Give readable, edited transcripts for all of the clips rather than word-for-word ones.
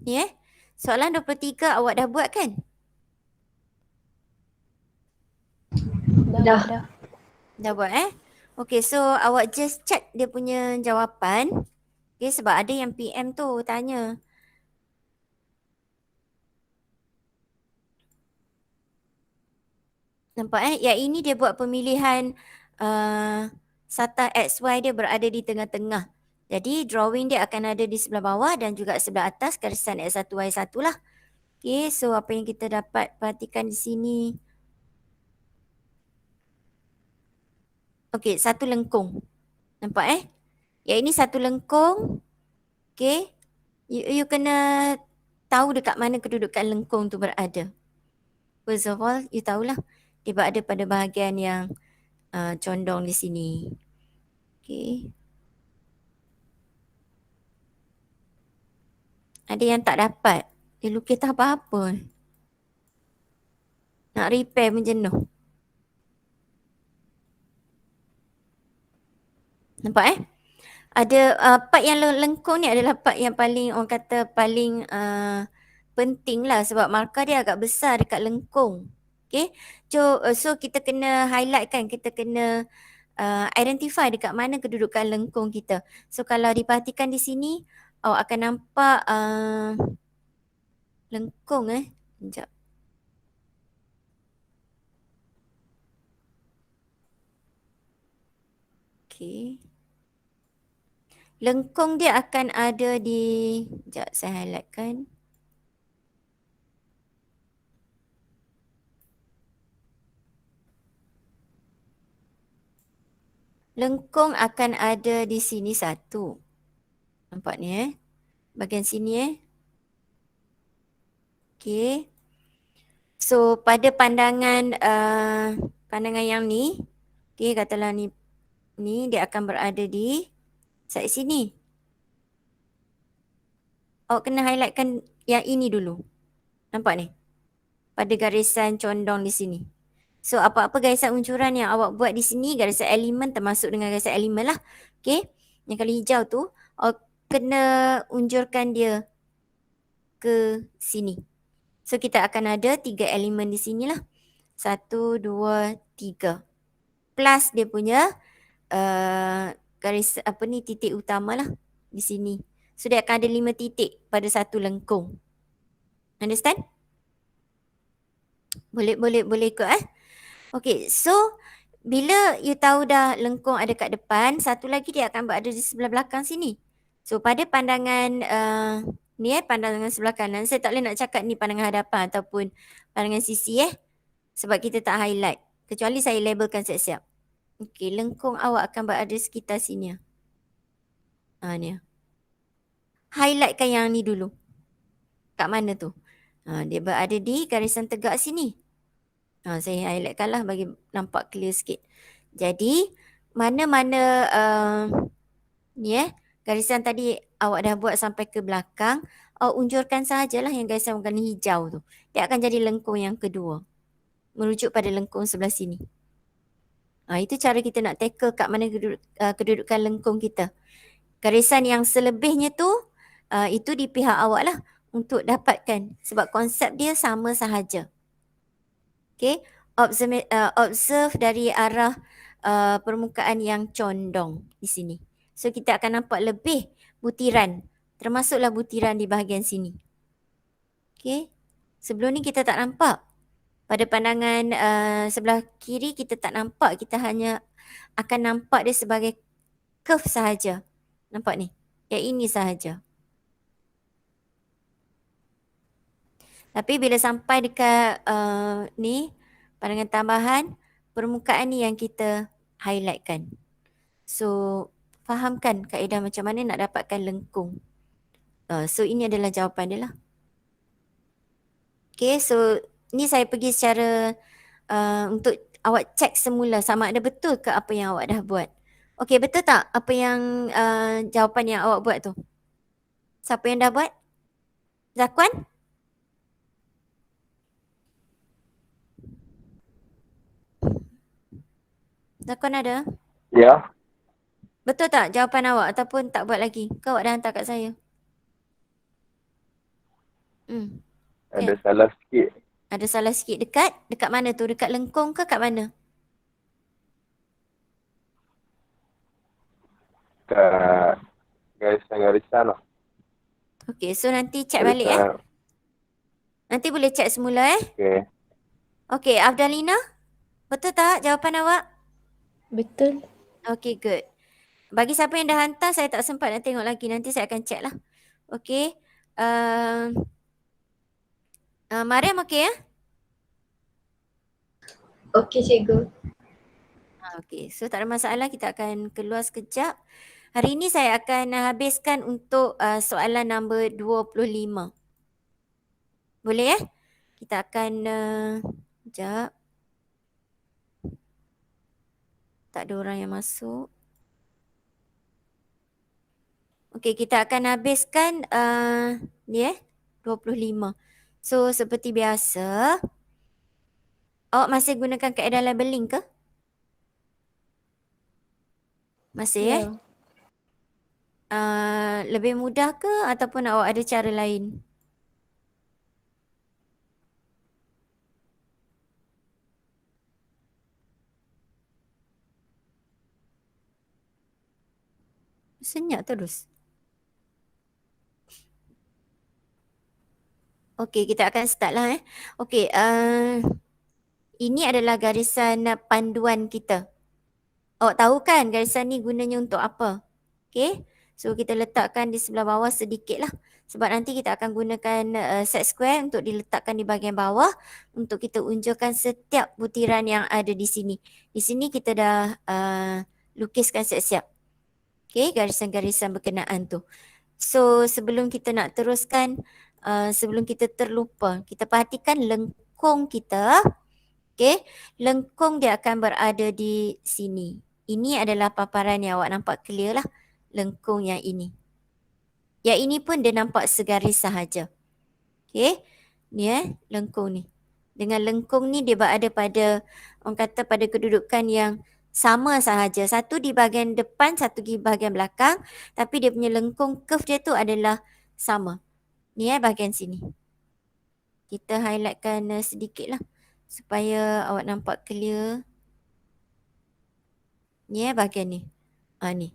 Ni soalan 23 awak dah buat kan? Dah. Dah buat Okay, so awak just check dia punya jawapan. Okay, sebab ada yang PM tu tanya. Nampak Yang ini dia buat pemilihan Sata XY dia berada di tengah-tengah. Jadi drawing dia akan ada di sebelah bawah dan juga sebelah atas garisan X1 Y1 lah. Okay, so apa yang kita dapat perhatikan di sini. Okay, satu lengkung. Nampak Yang ini satu lengkung. Okay. You kena tahu dekat mana kedudukan lengkung tu berada. First of all, you tahulah dia berada pada bahagian yang condong di sini. Okay. Ada yang tak dapat. Dia lukis tak apa-apa. Nak repair pun jenuh. Nampak Ada part yang lengkung ni adalah part yang paling orang kata paling penting lah sebab markah dia agak besar dekat lengkung. Okay. So kita kena highlight kan. Kita kena identify dekat mana kedudukan lengkung kita. So kalau diperhatikan di sini, awak akan nampak lengkung Sekejap. Okay. Lengkung dia akan ada di, sekejap saya highlightkan. Lengkung akan ada di sini satu. Nampak ni bahagian sini Okay. So pada pandangan pandangan yang ni, okay, katalah ni dia akan berada di side sini. Awak kena highlightkan yang ini dulu. Nampak ni? Pada garisan condong di sini. So apa-apa garisan uncuran yang awak buat di sini, garisan elemen termasuk dengan garisan elemen lah. Okay. Yang kalau hijau tu, awak kena unjurkan dia ke sini. So kita akan ada 3 elemen di sini lah. 1, 2, 3. Plus dia punya garis titik utama lah di sini. So dia akan ada 5 titik pada satu lengkung. Understand? Boleh ikut Okay, so bila you tahu dah lengkung ada kat depan, satu lagi dia akan berada di sebelah belakang sini. So pada pandangan ni pandangan sebelah kanan, saya tak boleh nak cakap ni pandangan hadapan ataupun pandangan sisi sebab kita tak highlight. Kecuali saya labelkan siap-siap. Okay, lengkung awak akan berada sekitar sini. Ni. Highlightkan yang ni dulu. Kat mana tu? Dia berada di garisan tegak sini. Saya highlightkan lah bagi nampak clear sikit. Jadi, mana-mana ni garisan tadi awak dah buat sampai ke belakang, awak unjurkan sahajalah yang garisan warna hijau tu. Dia akan jadi lengkung yang kedua. Merujuk pada lengkung sebelah sini. Itu cara kita nak tackle kat mana kedudukan lengkung kita. Garisan yang selebihnya tu, itu di pihak awak lah untuk dapatkan. Sebab konsep dia sama sahaja. Okay, observe dari arah permukaan yang condong di sini. So kita akan nampak lebih butiran, termasuklah butiran di bahagian sini. Okay, sebelum ni kita tak nampak. Pada pandangan sebelah kiri kita tak nampak, kita hanya akan nampak dia sebagai curve sahaja. Nampak ni? Yang ini sahaja. Tapi bila sampai dekat ni, pandangan tambahan, permukaan ni yang kita highlightkan. So, fahamkan kaedah macam mana nak dapatkan lengkung. So, ini adalah jawapan dia lah. Okay, so ni saya pergi secara untuk awak cek semula sama ada betul ke apa yang awak dah buat. Okay, betul tak apa yang jawapan yang awak buat tu? Siapa yang dah buat? Zakwan? Zakwan ada? Ya. Betul tak jawapan awak ataupun tak buat lagi? Kau awak dah hantar kat saya. Ada Kan? salah sikit. Ada salah sikit dekat. Dekat mana tu? Dekat lengkung ke kat mana? Kat garisan-garisan lah. Okey, so nanti check balik Garisan. Nanti boleh check semula Okay. Okey, Afdalina, betul tak jawapan awak? Betul. Okey, good. Bagi siapa yang dah hantar, saya tak sempat nak tengok lagi. Nanti saya akan check lah. Okey. Uh, Mariam okey ya? Okey, cikgu. Okey, so tak ada masalah. Kita akan keluar sekejap. Hari ini saya akan habiskan untuk soalan nombor 25. Boleh ya? Kita akan sekejap. Tak ada orang yang masuk. Okey, kita akan habiskan ni 25. So seperti biasa, awak masih gunakan kaedah labeling ke? Masih Ya. Lebih mudah ke ataupun awak ada cara lain? Senyap terus. Okey, kita akan start lah Okey, ini adalah garisan panduan kita. Awak tahu kan garisan ni gunanya untuk apa? Okey, so kita letakkan di sebelah bawah sedikit lah. Sebab nanti kita akan gunakan set square untuk diletakkan di bahagian bawah untuk kita unjurkan setiap butiran yang ada di sini. Di sini kita dah lukiskan siap-siap. Okey, garisan-garisan berkenaan tu. So sebelum kita nak teruskan, sebelum kita terlupa, kita perhatikan lengkung kita. Okey, lengkung dia akan berada di sini. Ini adalah paparan yang awak nampak clear lah. Lengkung yang ini. Yang ini pun dia nampak segaris sahaja. Okey, ni lengkung ni. Dengan lengkung ni dia berada pada, orang kata pada kedudukan yang sama sahaja. Satu di bahagian depan, satu di bahagian belakang. Tapi dia punya lengkung curve dia tu adalah sama. Ni bahagian sini. Kita highlightkan sedikit lah. Supaya awak nampak clear. Ni bahagian ni. Ni.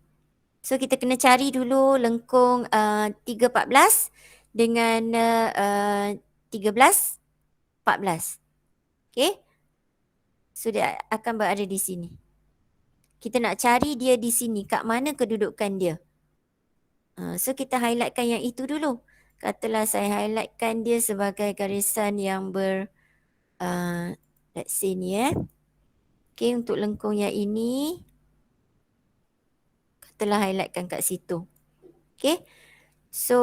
So kita kena cari dulu lengkung 314 dengan 13, 14. Okay. So dia akan berada di sini. Kita nak cari dia di sini. Kat mana kedudukan dia. So kita highlightkan yang itu dulu. Katalah saya highlightkan dia sebagai garisan yang let's say ni Okay, untuk lengkung yang ini. Katalah highlightkan kat situ. Okay. So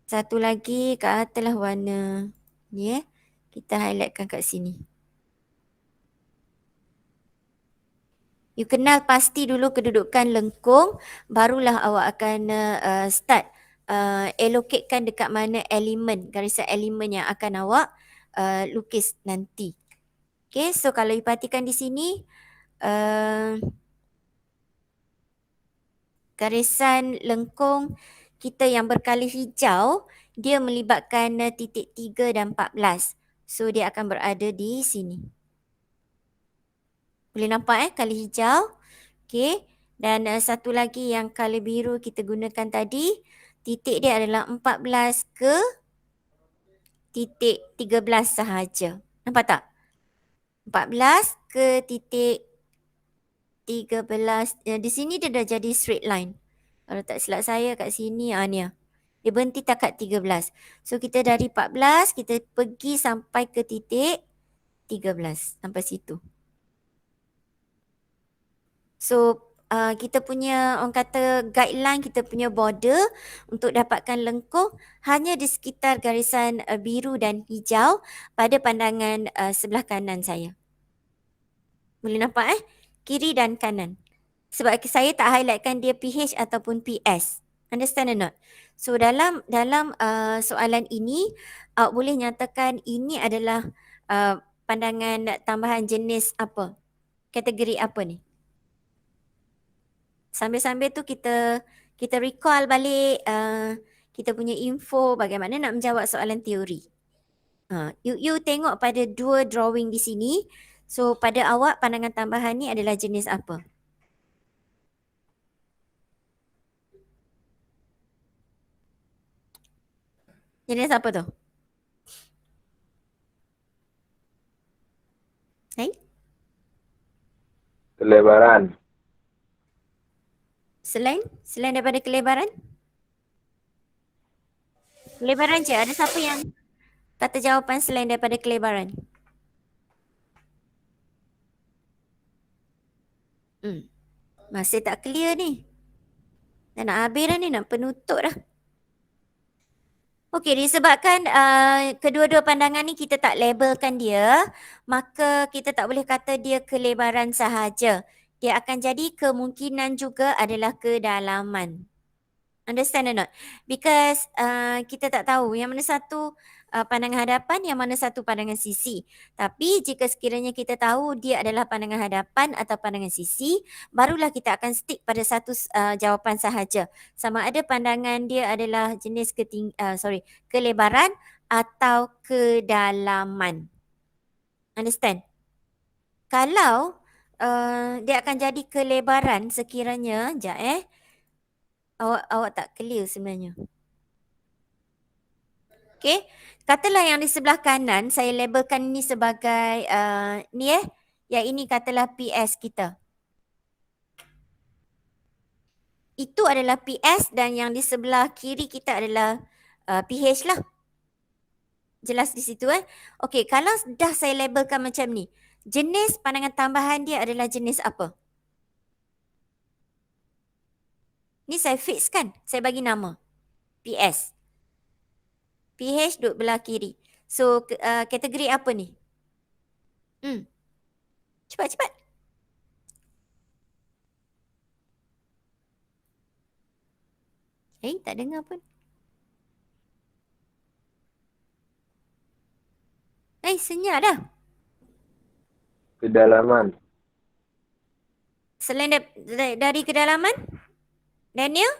satu lagi katalah warna ni kita highlightkan kat sini. You kenal pasti dulu kedudukan lengkung, barulah awak akan start allocatekan dekat mana elemen, garisan elemen yang akan awak lukis nanti. Okay, so kalau you perhatikan di sini, garisan lengkung kita yang berkala hijau, dia melibatkan titik 3 dan 14. So dia akan berada di sini. Boleh nampak kala hijau. Okey. Dan satu lagi yang kala biru kita gunakan tadi, titik dia adalah 14 ke titik 13 sahaja. Nampak tak? 14 ke titik 13. Di sini dia dah jadi straight line. Kalau tak silap saya kat sini, ni. Dia berhenti tak kat 13. So kita dari 14, kita pergi sampai ke titik 13. Sampai situ. So kita punya orang kata guideline, kita punya border untuk dapatkan lengkung hanya di sekitar garisan biru dan hijau pada pandangan sebelah kanan saya. Boleh nampak kiri dan kanan. Sebab saya tak highlightkan dia PH ataupun PS. Understand or not? So dalam soalan ini awak boleh nyatakan ini adalah pandangan tambahan jenis apa? Kategori apa ni? Sambil-sambil tu kita recall balik, kita punya info bagaimana nak menjawab soalan teori. You tengok pada dua drawing di sini. So pada awak pandangan tambahan ni adalah jenis apa? Jenis apa tu? Hai? Kelebaran. Selain daripada kelebaran? Kelebaran je. Ada siapa yang kata jawapan selain daripada kelebaran? Masih tak clear ni. Dah nak habis dah ni, nak penutup dah. Okey, disebabkan kedua-dua pandangan ni kita tak labelkan dia, maka kita tak boleh kata dia kelebaran sahaja. Dia akan jadi kemungkinan juga adalah kedalaman. Understand or not? Because kita tak tahu yang mana satu pandangan hadapan, yang mana satu pandangan sisi. Tapi jika sekiranya kita tahu dia adalah pandangan hadapan atau pandangan sisi, barulah kita akan stick pada satu jawapan sahaja. Sama ada pandangan dia adalah jenis kelebaran atau kedalaman. Understand? Kalau dia akan jadi kelebaran sekiranya, Awak tak clear sebenarnya. Okey, katalah yang di sebelah kanan saya labelkan ini sebagai yang ini katalah PS kita. Itu adalah PS dan yang di sebelah kiri kita adalah PH lah. Jelas di situ Okey, kalau dah saya labelkan macam ni, jenis pandangan tambahan dia adalah jenis apa? Ni saya fix kan? Saya bagi nama. PS. PH duduk belah kiri. So, kategori apa ni? Cepat. Tak dengar pun. Senyap dah. Kedalaman. Selain dari kedalaman? Daniel?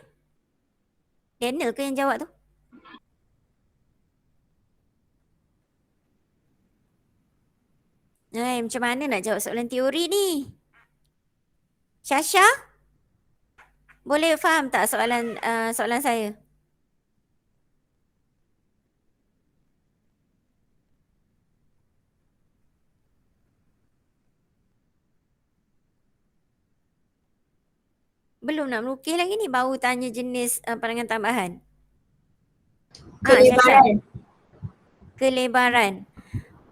Daniel ke yang jawab tu? Macam mana nak jawab soalan teori ni? Syasha? Boleh faham tak soalan saya? Belum nak melukis lagi ni, baru tanya jenis pandangan tambahan. Kelebaran. Kelebaran.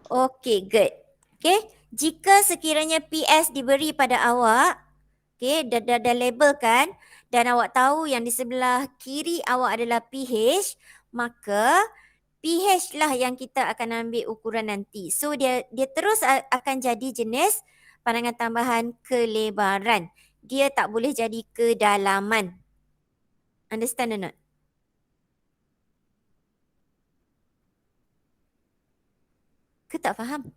Okay, good. Okay, jika sekiranya PS diberi pada awak, okay, dah labelkan dan awak tahu yang di sebelah kiri awak adalah PH, maka PH lah yang kita akan ambil ukuran nanti. So dia terus akan jadi jenis pandangan tambahan kelebaran. Dia tak boleh jadi kedalaman. Understand or not? Ke tak faham?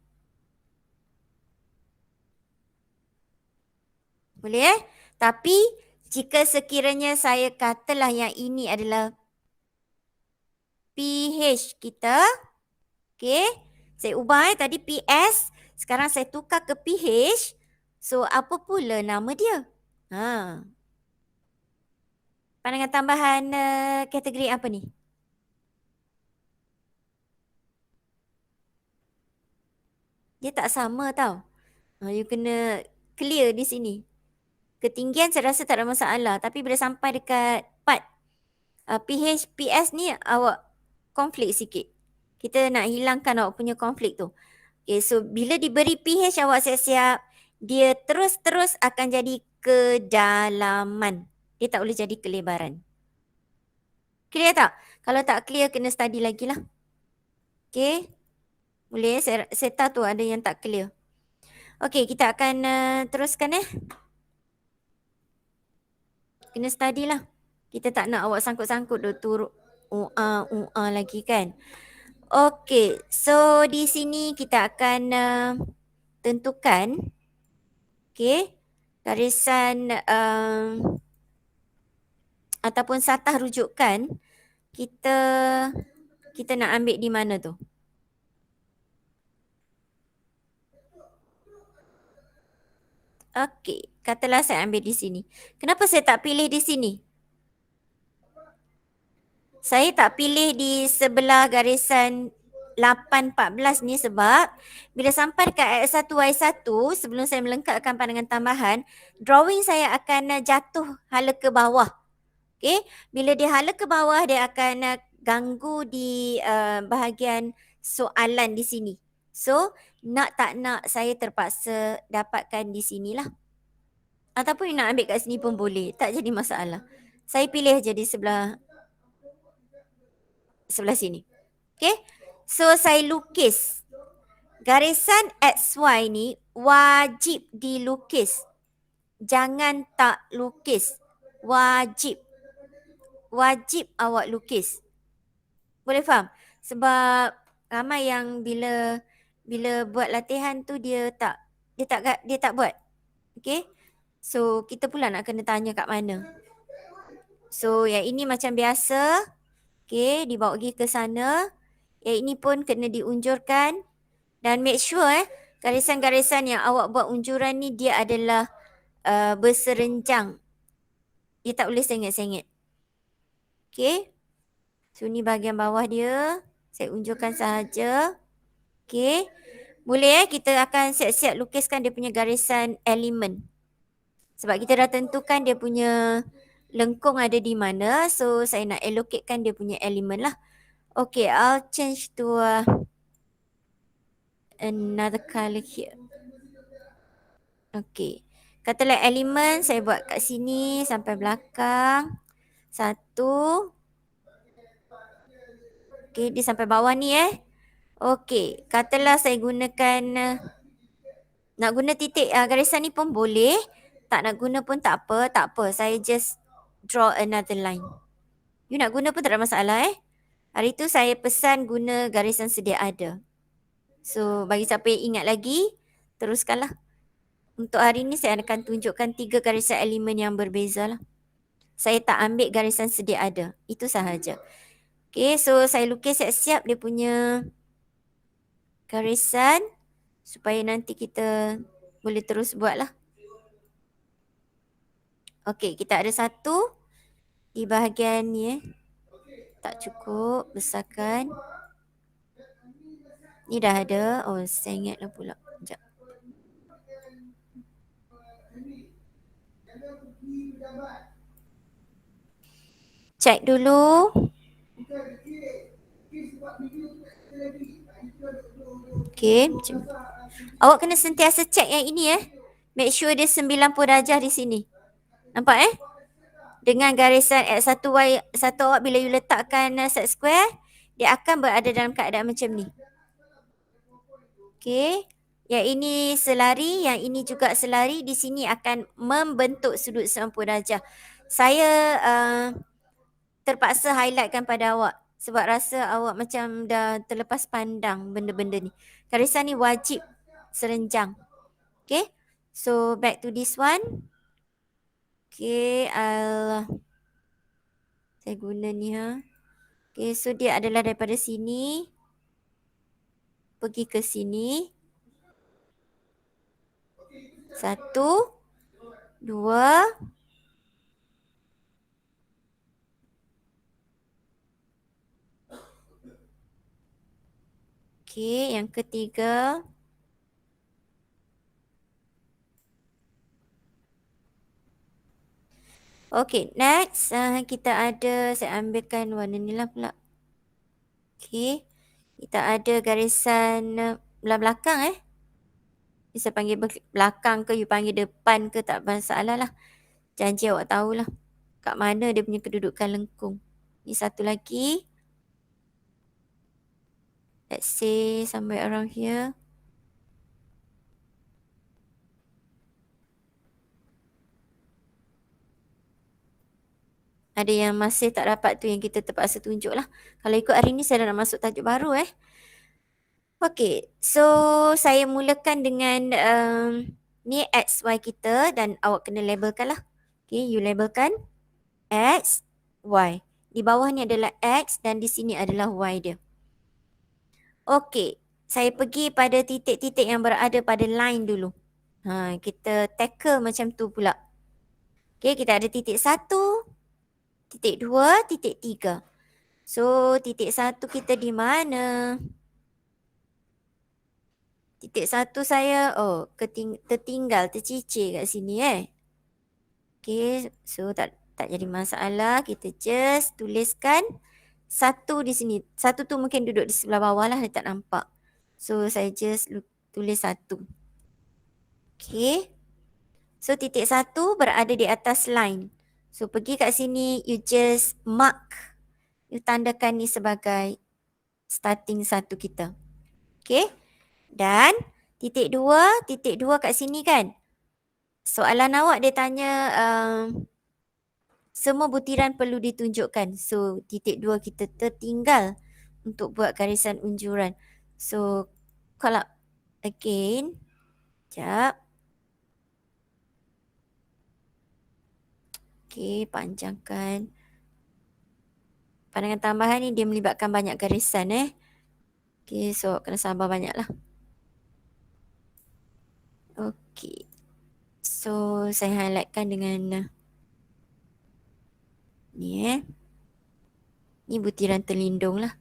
Boleh Tapi jika sekiranya saya katalah yang ini adalah PH kita, okay, saya ubah tadi PS, sekarang saya tukar ke PH. So apa pula nama dia? Pandangan tambahan kategori apa ni? Dia tak sama tau. You kena clear di sini. Ketinggian saya rasa tak ada masalah. Tapi bila sampai dekat part PH, PS ni awak konflik sikit. Kita nak hilangkan awak punya konflik tu. Okay, so bila diberi PH awak siap-siap, dia terus-terus akan jadi kedalaman. Dia tak boleh jadi kelebaran. Clear tak? Kalau tak clear, kena study lagi lah. Okay. Boleh saya tahu tu ada yang tak clear. Okay, kita akan teruskan Kena study lah. Kita tak nak awak sangkut-sangkut turut lagi kan. Okay, so di sini kita akan tentukan garisan ataupun satah rujukan kita nak ambil di mana tu? Okey, katalah saya ambil di sini. Kenapa saya tak pilih di sini? Saya tak pilih di sebelah garisan 814 ni sebab bila sampai dekat X1, Y1 sebelum saya melengkapkan pandangan tambahan, drawing saya akan jatuh hala ke bawah. Okey, bila dia hala ke bawah dia akan ganggu di bahagian soalan di sini. So, nak tak nak saya terpaksa dapatkan di sinilah. Ataupun nak ambil kat sini pun boleh, tak jadi masalah. Saya pilih je di sebelah sini. Okay. So saya lukis. Garisan XY ni wajib dilukis. Jangan tak lukis. Wajib. Wajib awak lukis. Boleh faham? Sebab ramai yang bila buat latihan tu dia tak buat. Okay. So kita pula nak kena tanya kat mana. So yang ini macam biasa. Okay, dibawa pergi ke sana. Yang ini pun kena diunjurkan. Dan make sure garisan-garisan yang awak buat unjuran ni dia adalah berserenjang. Dia tak boleh sengit-sengit. Okay. So ni bahagian bawah dia. Saya unjurkan sahaja. Okay. Boleh kita akan siap-siap lukiskan dia punya garisan elemen. Sebab kita dah tentukan dia punya lengkung ada di mana. So saya nak allocatekan dia punya elemen lah. Okay, I'll change to another color here. Okay. Katalah elemen saya buat kat sini sampai belakang. 1. Okay, dia sampai bawah ni Okay, katalah saya gunakan nak guna titik garisan ni pun boleh. Tak nak guna pun tak apa. Saya just draw another line. You nak guna pun tak ada masalah Hari tu saya pesan guna garisan sedia ada. So bagi siapa yang ingat lagi, teruskanlah. Untuk hari ni saya akan tunjukkan 3 garisan elemen yang berbeza lah. Saya tak ambil garisan sedia ada. Itu sahaja. Okay, so saya lukis siap-siap dia punya garisan supaya nanti kita boleh terus buat lah. Okay, kita ada 1 di bahagian ni Tak cukup, besarkan. Ni dah ada. Oh, saya ingatlah pula. Sekejap. Cek dulu. Okay, macam ni. Awak kena sentiasa cek yang ini Make sure dia 90 darjah di sini. Nampak Dengan garisan X1, Y1 awak bila you letakkan set square, dia akan berada dalam keadaan macam ni. Okay. Yang ini selari, yang ini juga selari. Di sini akan membentuk sudut 90 darjah. Saya terpaksa highlightkan pada awak sebab rasa awak macam dah terlepas pandang benda-benda ni. Garisan ni wajib serenjang. Okay. So back to this one. Okay, saya guna ni Okay, so dia adalah daripada sini pergi ke sini. 1, 2. Okay, yang ketiga. Okay, next kita ada, saya ambilkan warna ni lah pula. Okay, kita ada garisan belah belakang Bisa panggil belakang ke, you panggil depan ke, tak masalah lah. Janji awak tahulah kat mana dia punya kedudukan lengkung. Ni satu lagi. Let's say somewhere around here. Ada yang masih tak dapat tu yang kita terpaksa tunjuk lah. Kalau ikut hari ni saya dah nak masuk tajuk baru Okay, so saya mulakan dengan ni X, Y kita dan awak kena labelkan lah. Okay, you labelkan X, Y. Di bawah ni adalah X dan di sini adalah Y dia. Okey, saya pergi pada titik-titik yang berada pada line dulu. Kita tackle macam tu pula. Okey, kita ada titik 1, titik 2, titik 3. So, titik 1 kita di mana? Titik 1 saya, tertinggal, tercicir kat sini Okay, so tak jadi masalah. Kita just tuliskan 1 di sini. 1 tu mungkin duduk di sebelah bawah lah, dia tak nampak. So, saya just tulis 1. Okay. So, titik 1 berada di atas line. So, pergi kat sini, you just mark. You tandakan ni sebagai starting 1 kita. Okay. Dan titik 2 kat sini kan. Soalan awak dia tanya semua butiran perlu ditunjukkan. So titik 2 kita tertinggal untuk buat garisan unjuran. So kalau again, sekejap. Okay, panjangkan. Pandangan tambahan ni dia melibatkan banyak garisan Okay, so kena sabar banyak lah. Okay. So, saya highlightkan dengan ni Ni butiran terlindung lah.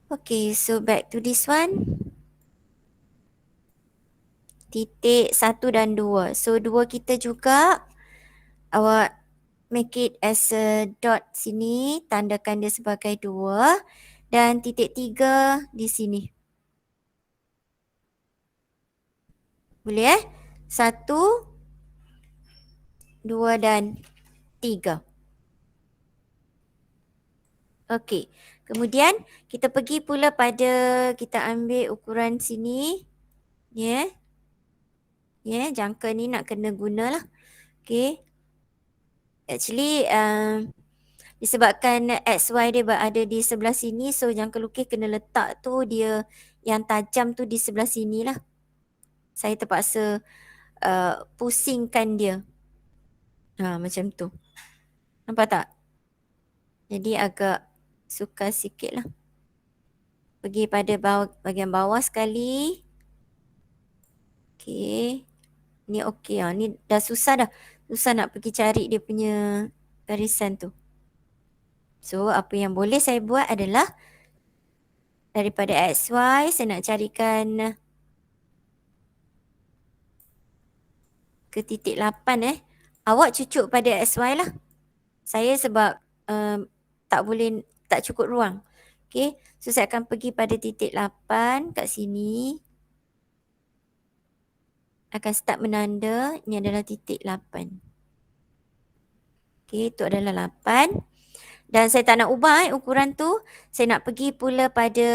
Okay, so back to this one. Titik 1 dan 2. So, 2 kita juga awak make it as a dot sini. Tandakan dia sebagai 2. Dan titik 3 di sini. Boleh 1, 2 dan 3. Okey. Kemudian kita pergi pula pada, kita ambil ukuran sini. Jangka ni nak kena guna lah. Okay. Actually, disebabkan XY dia berada di sebelah sini, so jangka lukis kena letak tu dia yang tajam tu di sebelah sini lah. Saya terpaksa pusingkan dia. Macam tu. Nampak tak? Jadi agak sukar sikit lah. Pergi pada bahagian bawah sekali. Okay. Ni okey lah. Ni dah susah dah. Susah nak pergi cari dia punya garisan tu. So, apa yang boleh saya buat adalah daripada XY, saya nak carikan ke titik 8 Awak cucuk pada XY lah. Saya sebab tak cukup ruang. Okay. So, saya akan pergi pada titik 8 kat sini. Akan start menanda. Ini adalah titik 8. Okay, itu adalah 8. Dan saya tak nak ubah ukuran tu. Saya nak pergi pula pada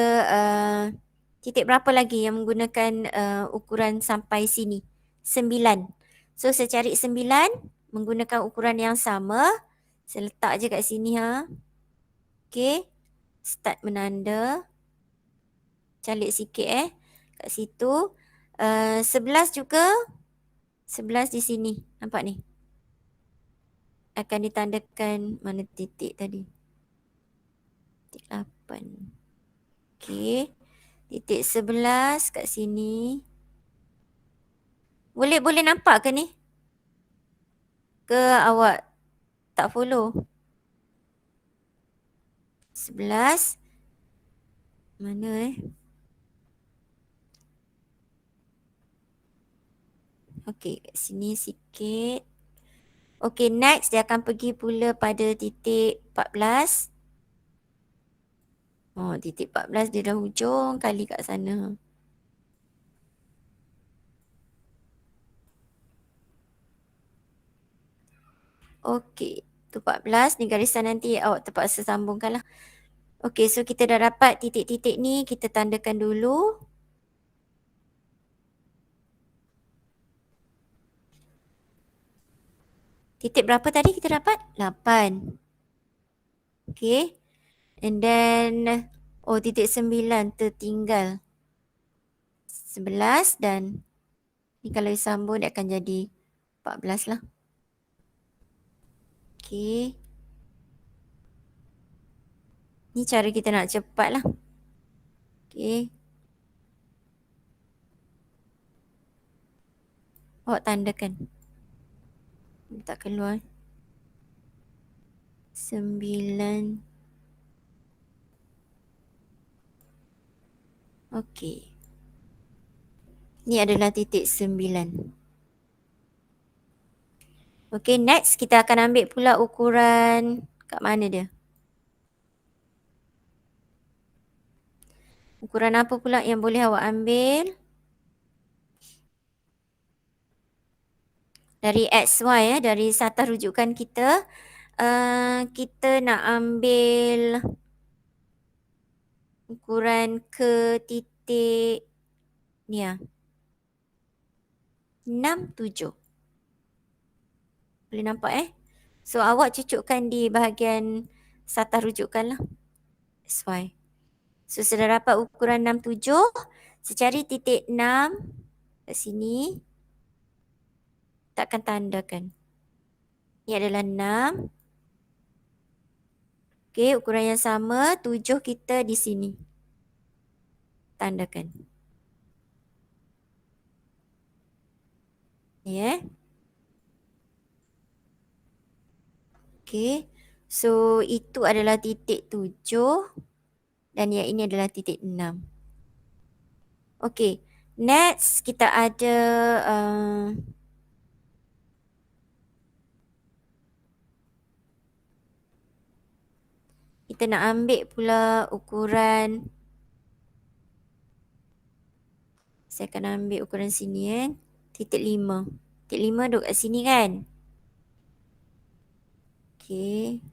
titik berapa lagi yang menggunakan ukuran sampai sini. 9. So, saya cari 9 menggunakan ukuran yang sama. Saya letak je kat sini Okay. Start menanda. Calik sikit kat situ. 11 juga. 11 di sini. Nampak ni? Akan ditandakan mana titik tadi. Titik 8. Okay. Titik 11 kat sini. Boleh nampak ke ni? Ke awak tak follow? 11. Mana Okay, kat sini sikit. Okay, next dia akan pergi pula pada titik 14. Titik 14 dia dah hujung kali kat sana. Okay, tu 14. Ni garisan nanti awak terpaksa sambungkan lah. Okay, so kita dah dapat titik-titik ni. Kita tandakan dulu. Titik berapa tadi kita dapat? 8. Okay. And then, titik 9 tertinggal. 11 dan Ni kalau disambung dia akan jadi 14 lah. Okey. Ni cara kita nak cepat lah. Okey. Awak tandakan. Tak keluar. 9. Okey. Ni adalah titik 9. Okey, next kita akan ambil pula ukuran kat mana dia? Ukuran apa pula yang boleh awak ambil? Dari XY dari satah rujukan kita, kita nak ambil ukuran ke titik ni lah. 6, 7. Boleh nampak So awak cucukkan di bahagian satah rujukan lah. XY. So sudah dapat ukuran 6, 7. Secari titik 6 kat sini. Takkan tandakan. Ini adalah 6. Okey, ukuran yang sama. 7 kita di sini. Tandakan. Ni Okey. So itu adalah titik 7 dan yang ini adalah titik 6. Okey. Next kita ada kita nak ambil pula ukuran. Saya akan ambil ukuran sini titik 5. Titik 5 duduk kat sini kan? Okey.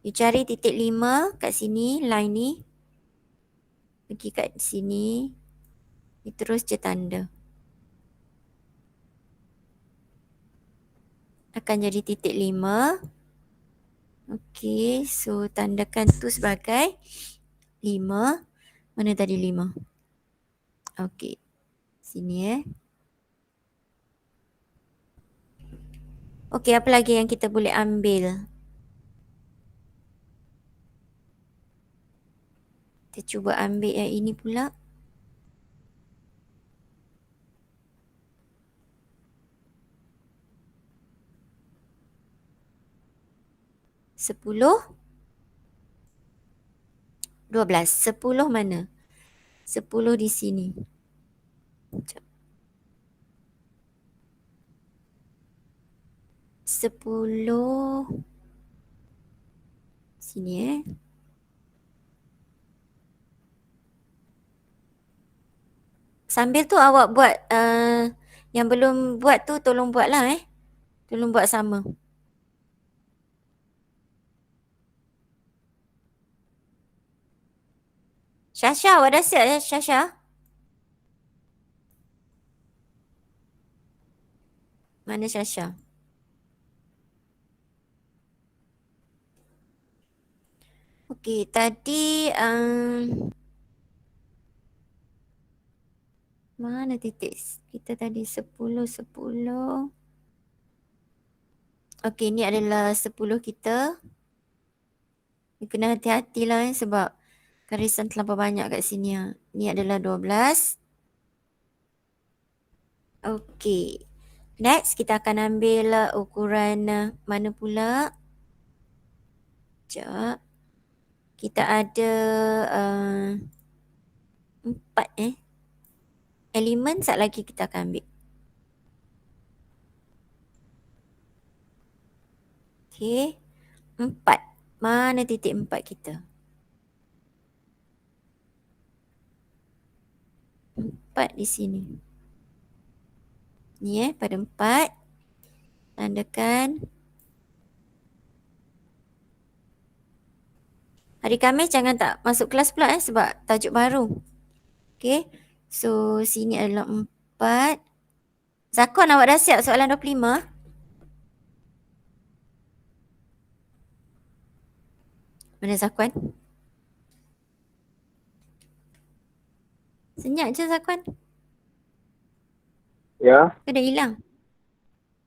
You cari titik 5 kat sini, line ni. Pergi kat sini. You terus je tanda. Akan jadi titik 5. Okey, so tandakan tu sebagai 5. Mana tadi 5? Okey. Sini Okey, apa lagi yang kita boleh ambil? Kita cuba ambil yang ini pula. Sepuluh. 12. 10 mana? 10 di sini. Sekejap. 10. Sini Sambil tu awak buat yang belum buat tu tolong buatlah Tolong buat sama. Syasha, awak dah siap Syasha? Mana Syasha? Okey, tadi mana titik kita tadi 10. Okey, ni adalah 10 kita. You kena hati-hatilah sebab garisan terlampau banyak kat sini. Ni adalah 12. Okey. Next kita akan ambil ukuran mana pula? Sekejap. Kita ada 4 elemen sat lagi kita akan ambil. Okey. 4. Mana titik 4 kita? 4 di sini. Ni pada 4. Tandakan. Hari Khamis jangan tak masuk kelas pula sebab tajuk baru. Okey. So sini adalah 4. Zakwan, awak dah siap soalan 25? Mana Zakwan? Senyap je Zakwan. Ya, Ke dah hilang?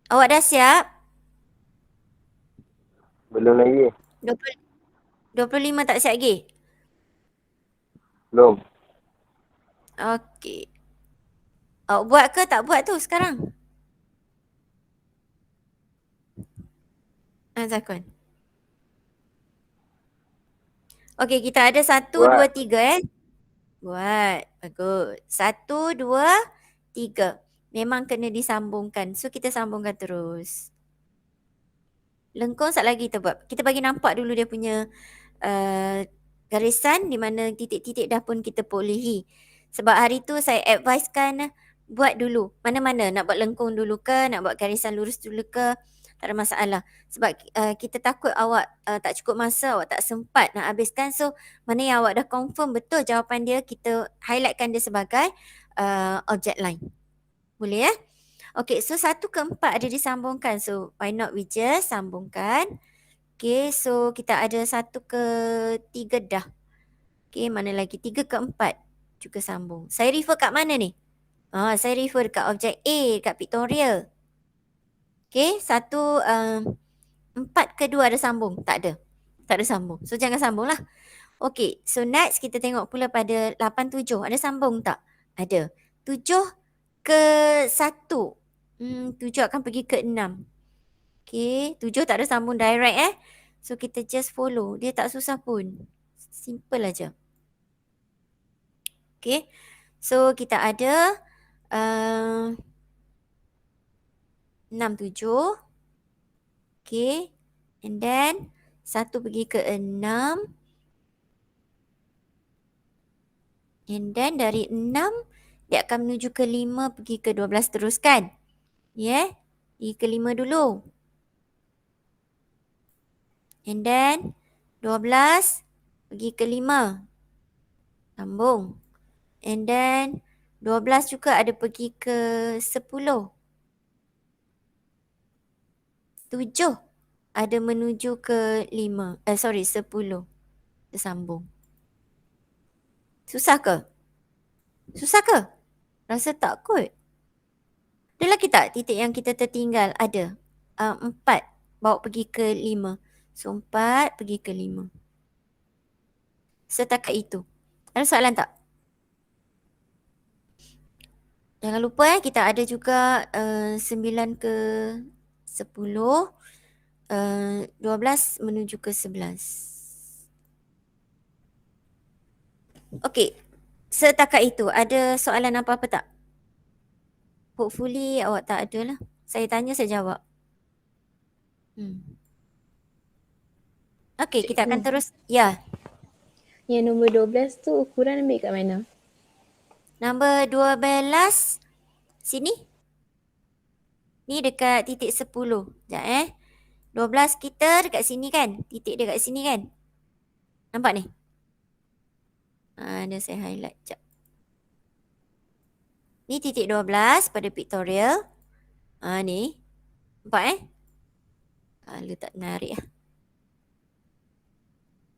Awak dah siap? belum lagi. 25 tak siap lagi? Belum. Okey. Awak buat ke tak buat tu sekarang? Zakun. Okey, kita ada 1, 2, Buat. 3 Buat. Bagus. 1, 2, 3. Memang kena disambungkan. So, kita sambungkan terus. Lengkung sat lagi kita buat. Kita bagi nampak dulu dia punya garisan di mana titik-titik dah pun kita perolehi. Sebab hari tu saya advisekan buat dulu. Mana-mana nak buat lengkung dulu ke, nak buat garisan lurus dulu ke, tak ada masalah. Sebab kita takut awak tak cukup masa, awak tak sempat nak habiskan. So mana yang awak dah confirm betul jawapan dia, kita highlightkan dia sebagai object line. Boleh ya? Okay, so 1 ke 4 ada disambungkan. So why not we just sambungkan. Okay, so kita ada 1 ke 3 dah. Okay, mana lagi? 3 ke 4 juga sambung. Saya refer kat mana ni? Saya refer dekat objek A, dekat pictorial. Okay, 4 ke 2 ada sambung? Tak ada. Tak ada sambung. So jangan sambung lah. Okay, so next kita tengok pula pada 8, 7. Ada sambung tak? Ada. 7 ke 1. 7 akan pergi ke 6. Okay, 7 tak ada sambung direct So kita just follow. Dia tak susah pun. Simple aja. Okay, so kita ada 6, 7. Okay, and then 1 pergi ke 6. And then dari 6, dia akan menuju ke 5 pergi ke 12 teruskan. Yeah, pergi ke 5 dulu. And then 12 pergi ke 5. Sambung. And then 12 juga ada pergi ke 10. 7 ada menuju ke 5. 10. Tersambung. Susah ke? Susah ke? Rasa tak kot. Ada lagi tak titik yang kita tertinggal? Ada. 4 bawa pergi ke 5. So 4 pergi ke 5. Setakat itu. Ada soalan tak? Jangan lupa kita ada juga 9 ke 10. 12 menuju ke 11. Okey. Setakat itu. Ada soalan apa-apa tak? Hopefully awak tak ada lah. Saya tanya, saya jawab. Okey, kita akan terus. Ya. Yang nombor 12 tu ukuran ambil kat mana? Nombor 12. Sini. Ni dekat titik 10. Sekejap 12 kita dekat sini kan? Titik dia kat sini kan? Nampak ni? Ada saya highlight. Sekejap. Ni titik 12 pada pictorial. Ni. Nampak Lu tak menarik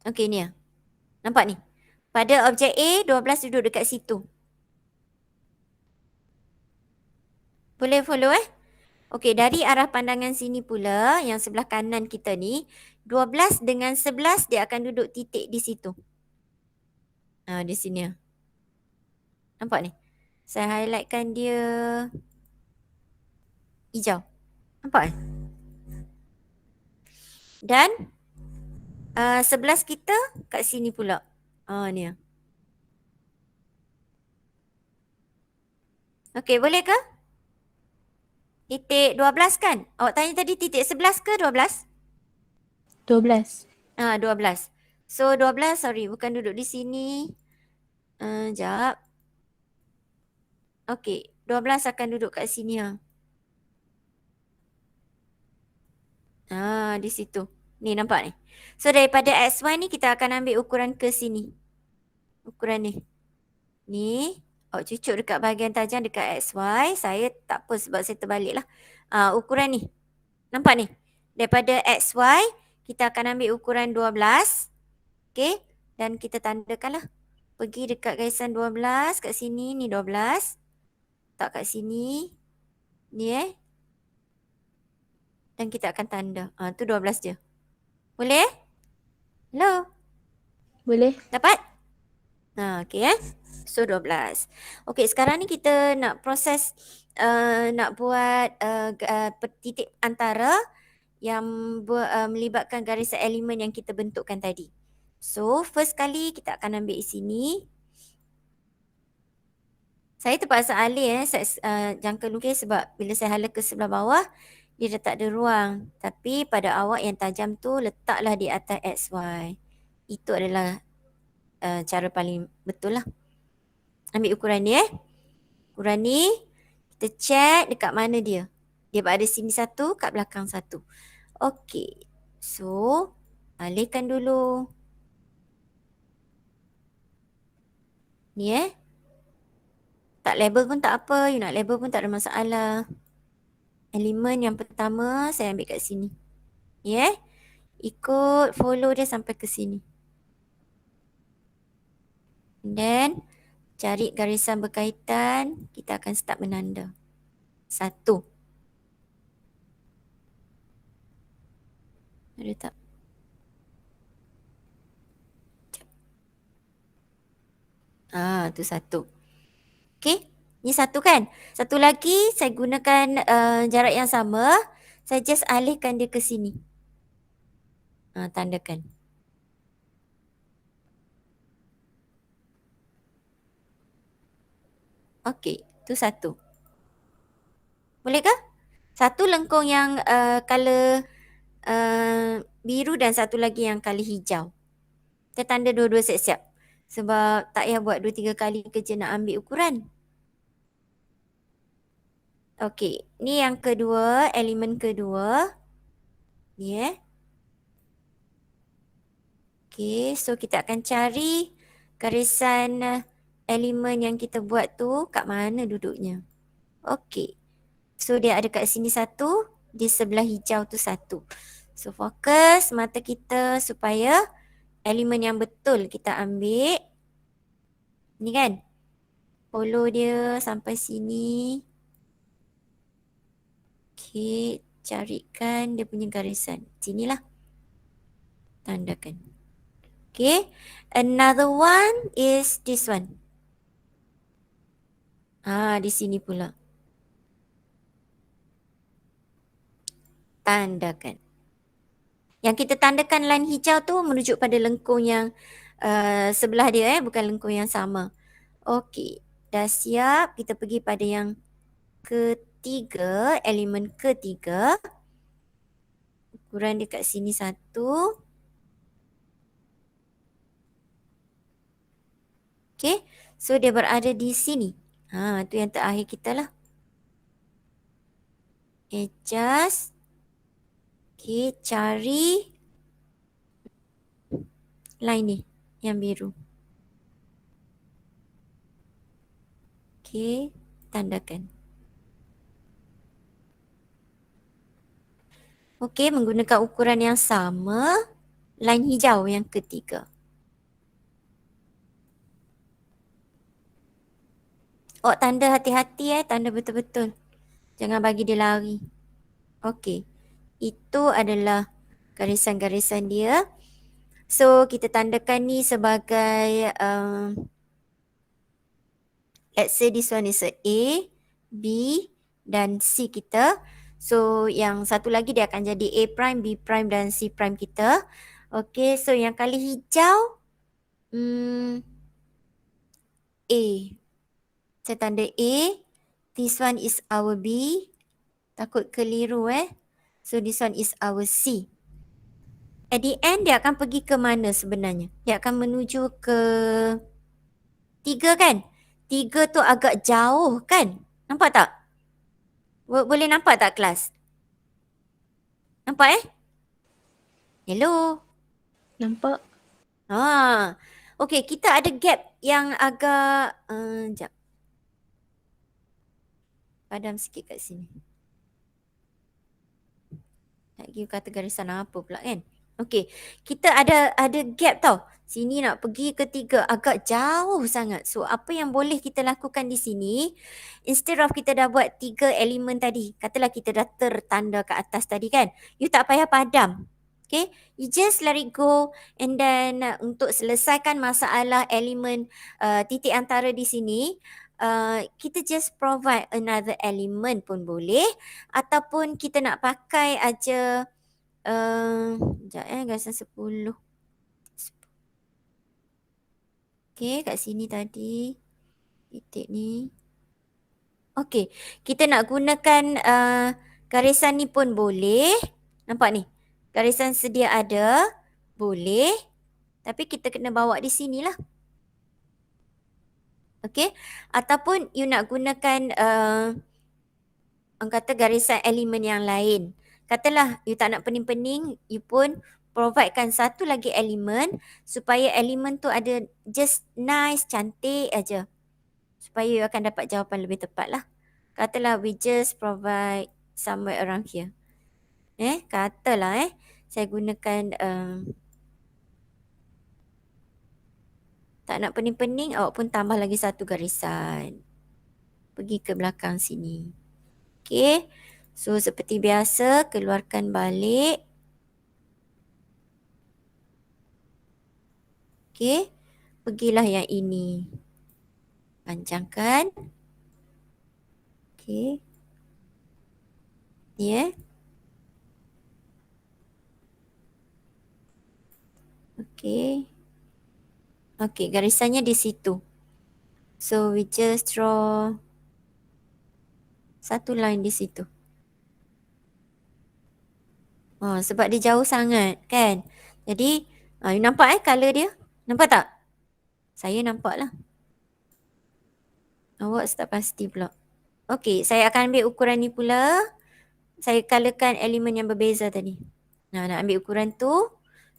Okey ni Nampak ni? Pada objek A, 12 duduk dekat situ. Boleh follow Okey, dari arah pandangan sini pula, yang sebelah kanan kita ni, 12 dengan 11 dia akan duduk titik di situ. Di sini Nampak ni? Saya highlightkan dia hijau. Nampak Dan 11 kita kat sini pula. Ni Okey, boleh ke? Titik 12 kan? Awak tanya tadi titik 11 ke 12? 12. 12. So 12, sorry, bukan duduk di sini. Sekejap. Okey, 12 akan duduk kat sini di situ. Ni nampak ni. So daripada XY ni kita akan ambil ukuran ke sini. Ukuran ni. Ni, awak cucuk dekat bahagian tajam dekat XY. Saya tak apa sebab saya terbalik lah. Ukuran ni. Nampak ni? Daripada XY, kita akan ambil ukuran 12. Okay. Dan kita tandakan lah. Pergi dekat garisan 12 kat sini. Ni 12. Tak kat sini. Ni Dan kita akan tanda. Tu 12 je. Boleh? Hello? Boleh? Dapat? Okey So 12. Okey, sekarang ni kita nak proses nak buat titik antara yang melibatkan garisan elemen yang kita bentukkan tadi. So, first kali kita akan ambil sini. Saya terpaksa alih jangka lukis sebab bila saya hala ke sebelah bawah, dia dah tak ada ruang. Tapi pada awak yang tajam tu, letaklah di atas XY. Itu adalah cara paling betul lah. Ambil ukuran ni Ukuran ni, kita check dekat mana dia. Dia berada sini satu, kat belakang satu. Okey. So, alihkan dulu. Ni tak label pun tak apa, you nak label pun tak ada masalah. Elemen yang pertama saya ambil kat sini. Ikut follow dia sampai ke sini. Then cari garisan berkaitan, kita akan start menanda. 1. Ada tak? Tu 1. Okey, ni 1 kan? Satu lagi saya gunakan jarak yang sama. Saya just alihkan dia ke sini. Tandakan. Okey, tu 1. Boleh ke? Satu lengkung yang color biru dan satu lagi yang color hijau. Kita tanda dua-dua siap-siap. Sebab tak payah buat 2-3 kali kerja nak ambil ukuran. Okey, ni yang kedua, elemen kedua. Ni Okey, so kita akan cari garisan elemen yang kita buat tu kat mana duduknya. Okey. So dia ada kat sini satu, di sebelah hijau tu satu. So fokus mata kita supaya elemen yang betul kita ambil. Ni kan? Follow dia sampai sini. Okey, carikan dia punya garisan. Sinilah. Tandakan. Okay, another one is this one. Di sini pula. Tandakan. Yang kita tandakan line hijau tu merujuk pada lengkung yang sebelah dia bukan lengkung yang sama. Okey, dah siap. Kita pergi pada yang ketiga, elemen ketiga. Ukuran dia kat sini satu. Okay, so dia berada di sini. Tu yang terakhir kita lah. Adjust. Okay, cari line ni yang biru. Okay, tandakan. Okay, menggunakan ukuran yang sama, line hijau yang ketiga. Tanda hati-hati tanda betul-betul. Jangan bagi dia lari. Okey. Itu adalah garisan-garisan dia. So, kita tandakan ni sebagai let's say this one is a A, B dan C kita. So, yang satu lagi dia akan jadi A prime, B prime dan C prime kita. Okey, so yang kali hijau A. Saya tanda A. This one is our B. Takut keliru So this one is our C. At the end dia akan pergi ke mana sebenarnya? Dia akan menuju ke 3 kan? 3 tu agak jauh kan? Nampak tak? Boleh nampak tak kelas? Nampak Hello? Nampak? Okay, kita ada gap yang agak sekejap. Padam sikit kat sini. Nak give kata garisan apa pula kan? Okey, kita ada gap tau. Sini nak pergi ke 3 agak jauh sangat. So apa yang boleh kita lakukan di sini, instead of kita dah buat 3 elemen tadi, katalah kita dah tertanda ke atas tadi kan, you tak payah padam. Okay, you just let it go, and then untuk selesaikan masalah elemen titik antara di sini, kita just provide another element pun boleh, ataupun kita nak pakai aja sekejap garisan 10. Okay, kat sini tadi titik ni. Okay, kita nak gunakan garisan ni pun boleh. Nampak ni? Garisan sedia ada, boleh. Tapi kita kena bawa di sini lah. Okay, ataupun you nak gunakan orang kata garisan elemen yang lain. Katalah you tak nak pening-pening, you pun providekan satu lagi elemen supaya elemen tu ada just nice, cantik aja. Supaya you akan dapat jawapan lebih tepat lah. Katalah we just provide somewhere around here. Katalah saya gunakan tak nak pening-pening, awak pun tambah lagi satu garisan. Pergi ke belakang sini. Okay. So seperti biasa, keluarkan balik. Okay. Pergilah yang ini. Panjangkan. Okay. Ni Okay. Okay, garisannya di situ. So we just draw satu line di situ. Sebab dia jauh sangat kan. Jadi, you nampak colour dia? Nampak tak? Saya nampak lah. Awak tak pasti pula. Okay, saya akan ambil ukuran ni pula. Saya colourkan elemen yang berbeza tadi. Nak ambil ukuran tu.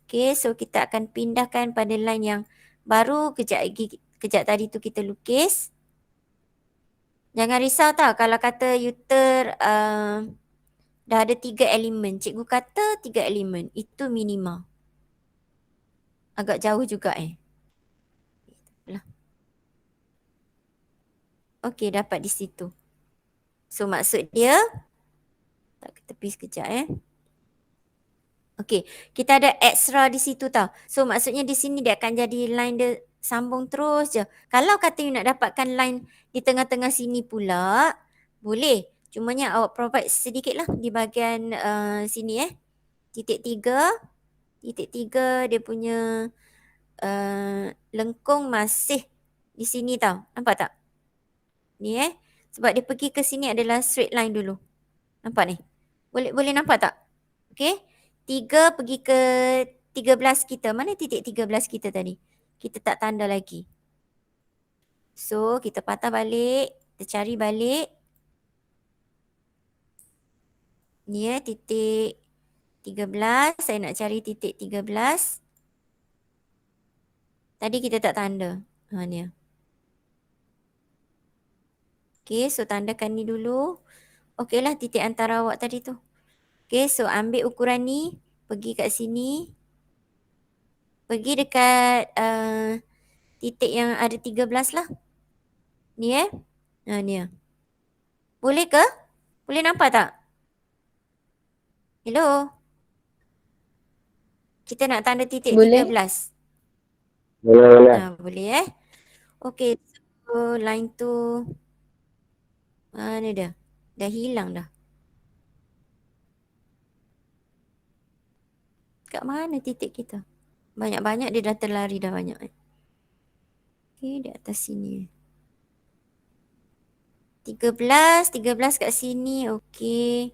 Okay, so kita akan pindahkan pada line yang baru. Kejap tadi tu kita lukis. Jangan risau tau kalau kata you dah ada 3 elemen. Cikgu kata 3 elemen. Itu minima. Agak jauh juga Okey, dapat di situ. So maksud dia, tak ke tepi sekejap Okey, kita ada extra di situ tau. So maksudnya di sini dia akan jadi line dia sambung terus je. Kalau kata you nak dapatkan line di tengah-tengah sini pula, boleh. Cumanya awak provide sedikit lah di bahagian sini Titik 3. Titik 3 dia punya lengkung masih di sini tau. Nampak tak? Ni sebab dia pergi ke sini adalah straight line dulu. Nampak ni? Boleh nampak tak? Okay. 3 pergi ke 13 kita. Mana titik 13 kita tadi? Kita tak tanda lagi. So, kita patah balik. Kita cari balik. Ni titik 13. Saya nak cari titik 13. Tadi kita tak tanda. Ni. Okay, so tandakan ni dulu. Okey lah titik antara awak tadi tu. Okay, so ambil ukuran ni. Pergi kat sini. Pergi dekat titik yang ada 13 lah. Ni ni Boleh ke? Boleh nampak tak? Hello? Kita nak tanda titik Boleh. 13. Boleh. Boleh Okey, so line tu mana dah? Dah hilang dah. Kat mana titik kita? Banyak-banyak dia dah terlari dah banyak. Okey, di atas sini. 13 kat sini. Okey.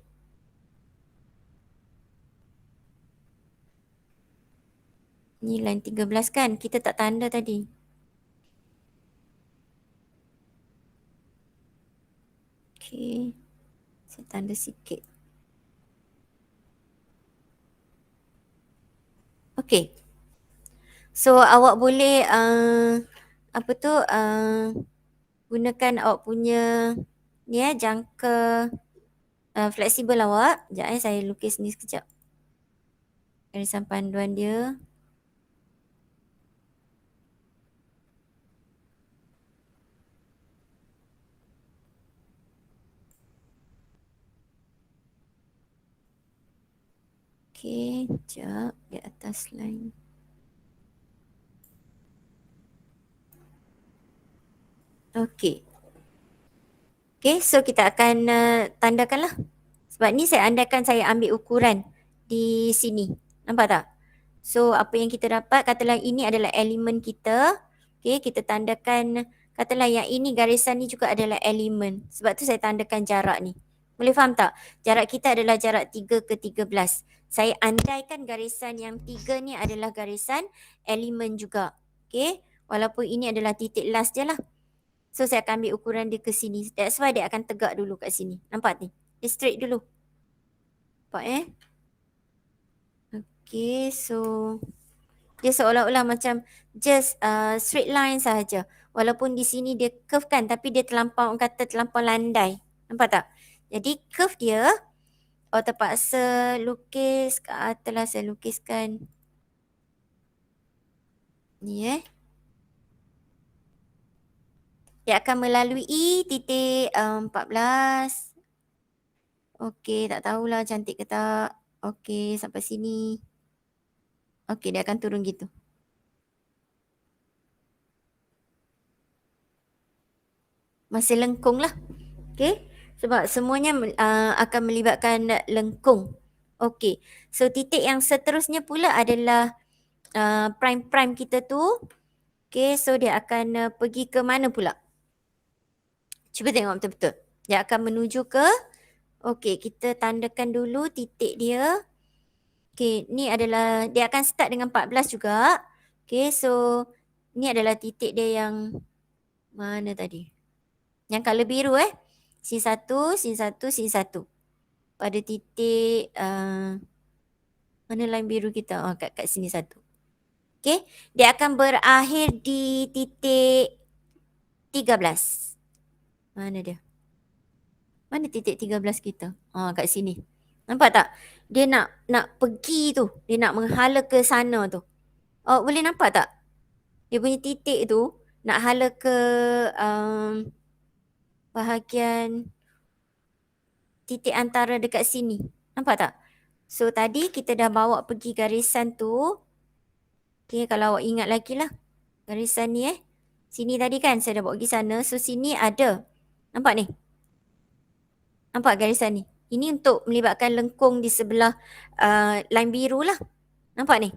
Ni line 13 kan? Kita tak tanda tadi. Okey. Saya tanda sikit. Okey. So awak boleh gunakan awak punya ni jangka fleksibel awak. Sekejap saya lukis ni sekejap. Garisan panduan dia. Okey, sekejap di atas line. Okey. Okey, so kita akan tandakanlah. Sebab ni saya andaikan saya ambil ukuran di sini. Nampak tak? So apa yang kita dapat, katalah ini adalah elemen kita. Okey, kita tandakan, katalah yang ini garisan ni juga adalah elemen. Sebab tu saya tandakan jarak ni. Boleh faham tak? Jarak kita adalah jarak 3 ke 13. Saya andaikan garisan yang 3 ni adalah garisan elemen juga. Okey, walaupun ini adalah titik last je lah. So saya akan ambil ukuran dia ke sini. That's why dia akan tegak dulu kat sini. Nampak ni? Dia straight dulu. Nampak Okay, so dia seolah-olah macam just straight line sahaja. Walaupun di sini dia curve kan, tapi dia terlampau, orang kata terlampau landai. Nampak tak? Jadi curve dia, terpaksa lukis ke atas lah, saya lukiskan. Ni Dia akan melalui titik 14. Okey, tak tahulah cantik ke tak. Okey, sampai sini. Okey, dia akan turun gitu. Masih lengkung lah. Okey, sebab semuanya akan melibatkan lengkung. Okey, so titik yang seterusnya pula adalah prime-prime kita tu. Okey, so dia akan pergi ke mana pula? Cuba tengok betul-betul. Dia akan menuju ke, okey, kita tandakan dulu titik dia. Okey, ni adalah, dia akan start dengan 14 juga. Okey, so ni adalah titik dia yang mana tadi? Yang color biru Sin 1, sin 1, sin 1. Pada titik mana line biru kita? Kat sini 1. Okey, dia akan berakhir di titik 13. Mana dia? Mana titik 13 kita? Kat sini. Nampak tak? Dia nak pergi tu. Dia nak menghala ke sana tu. Boleh nampak tak? Dia punya titik tu nak hala ke bahagian titik antara dekat sini. Nampak tak? So tadi kita dah bawa pergi garisan tu. Okay, kalau awak ingat lagi lah. Garisan ni Sini tadi kan saya dah bawa pergi sana. So sini ada. Nampak ni? Nampak garisan ni? Ini untuk melibatkan lengkung di sebelah line biru lah. Nampak ni?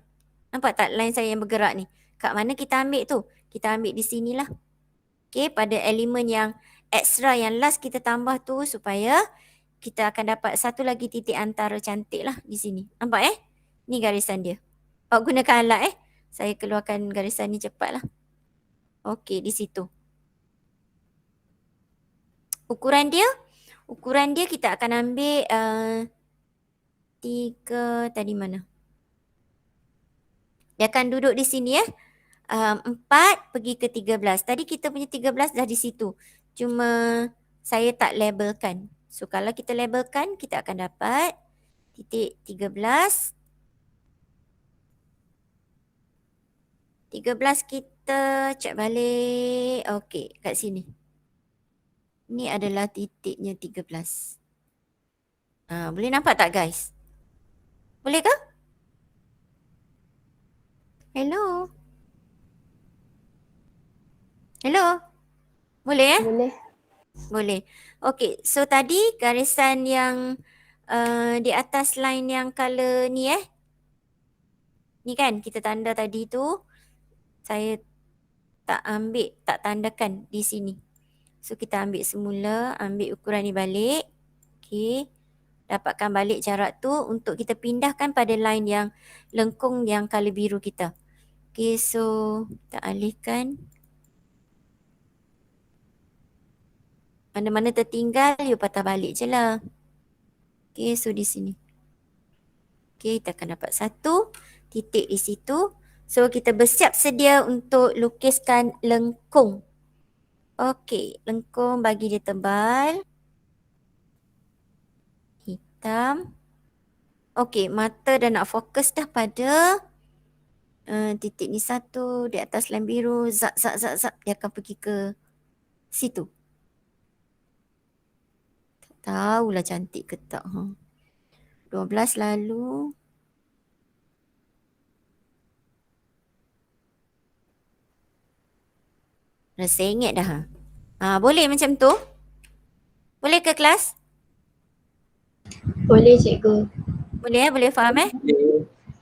Nampak tak line saya yang bergerak ni? Kat mana kita ambil tu? Kita ambil di sinilah. Okay, pada elemen yang extra yang last kita tambah tu supaya kita akan dapat satu lagi titik antara cantik lah di sini. Nampak Ni garisan dia. Awak gunakan alat Saya keluarkan garisan ni cepat lah. Okey, di situ. Ukuran dia kita akan ambil 3 tadi mana? Dia akan duduk di sini 4 pergi ke 13. Tadi kita punya 13 dah di situ. Cuma saya tak labelkan. So kalau kita labelkan kita akan dapat titik 13. 13 kita cek balik. Okey, kat sini. Ni adalah titiknya 13. Boleh nampak tak guys? Boleh ke? Hello? Hello? Boleh Boleh. Boleh. Okey, so tadi garisan yang di atas line yang color ni Ni kan kita tanda tadi tu. Saya tak tandakan di sini. So kita ambil semula, ambil ukuran ni balik. Okey. Dapatkan balik jarak tu untuk kita pindahkan pada line yang lengkung yang color biru kita. Okey, so kita alihkan. Mana-mana tertinggal, you patah balik je lah. Okey, so di sini. Okey, kita akan dapat satu titik di situ. So kita bersiap sedia untuk lukiskan lengkung. Okey, lengkung bagi dia tebal. Hitam. Okey, mata dah nak fokus dah pada titik ni satu di atas line biru. Zap. Dia akan pergi ke situ. Tak tahulah cantik ke tak. 12 lalu. Dah sengit dah. Boleh macam tu? Boleh ke kelas? Boleh cikgu. Boleh faham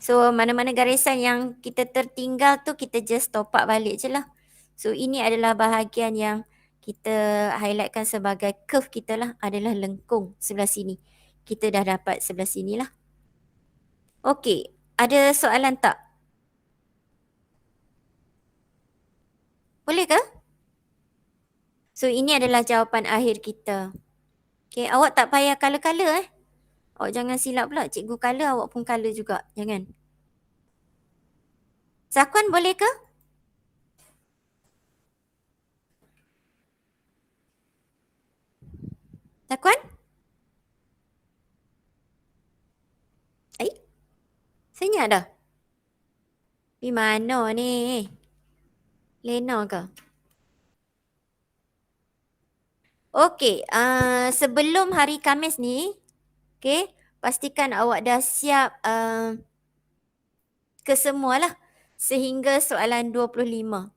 So mana-mana garisan yang kita tertinggal tu kita just top up balik je lah. So ini adalah bahagian yang kita highlightkan sebagai curve kita lah, adalah lengkung sebelah sini. Kita dah dapat sebelah sini lah. Okey, ada soalan tak? Boleh ke? So ini adalah jawapan akhir kita. Okay, awak tak payah colour-colour Awak jangan silap pula, cikgu colour awak pun colour juga. Jangan. Zakwan boleh ke? Zakwan? Senyap dah? Di mana ni? Lena ke? Okey, sebelum hari Khamis ni, okey, pastikan awak dah siap kesemualah sehingga soalan 25.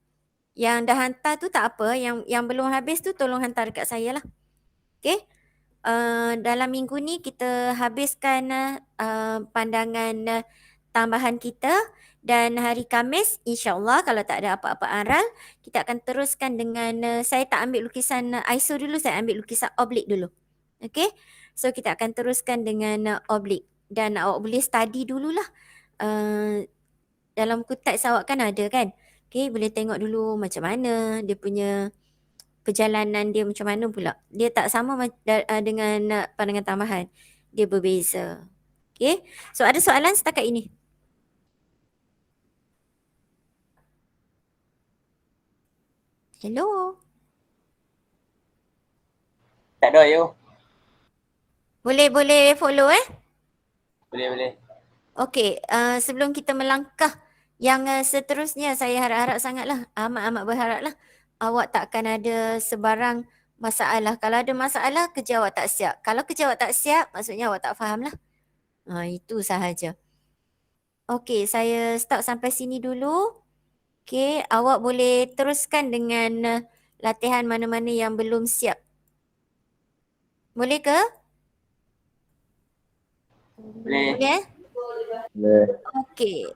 Yang dah hantar tu tak apa, yang belum habis tu tolong hantar dekat saya lah. Okey. Dalam minggu ni kita habiskan pandangan tambahan kita dan hari Khamis insya-Allah kalau tak ada apa-apa aral kita akan teruskan dengan saya tak ambil lukisan ISO dulu, saya ambil lukisan oblik dulu. Okey. So kita akan teruskan dengan oblik dan awak boleh study dululah. Dalam buku teks awak kan ada kan? Okey, boleh tengok dulu macam mana dia punya perjalanan dia macam mana pula. Dia tak sama dengan pandangan tambahan. Dia berbeza. Okay. So ada soalan setakat ini? Hello. Tak ada you. Boleh follow Boleh. Okey, sebelum kita melangkah yang seterusnya saya harap-harap sangatlah, amat-amat berharaplah awak takkan ada sebarang masalah. Kalau ada masalah, kerja awak tak siap. Kalau kerja awak tak siap, maksudnya awak tak faham lah. Itu sahaja. Okey, saya stop sampai sini dulu. Okey, awak boleh teruskan dengan latihan mana-mana yang belum siap. Boleh ke? Boleh. Boleh Boleh. Okey.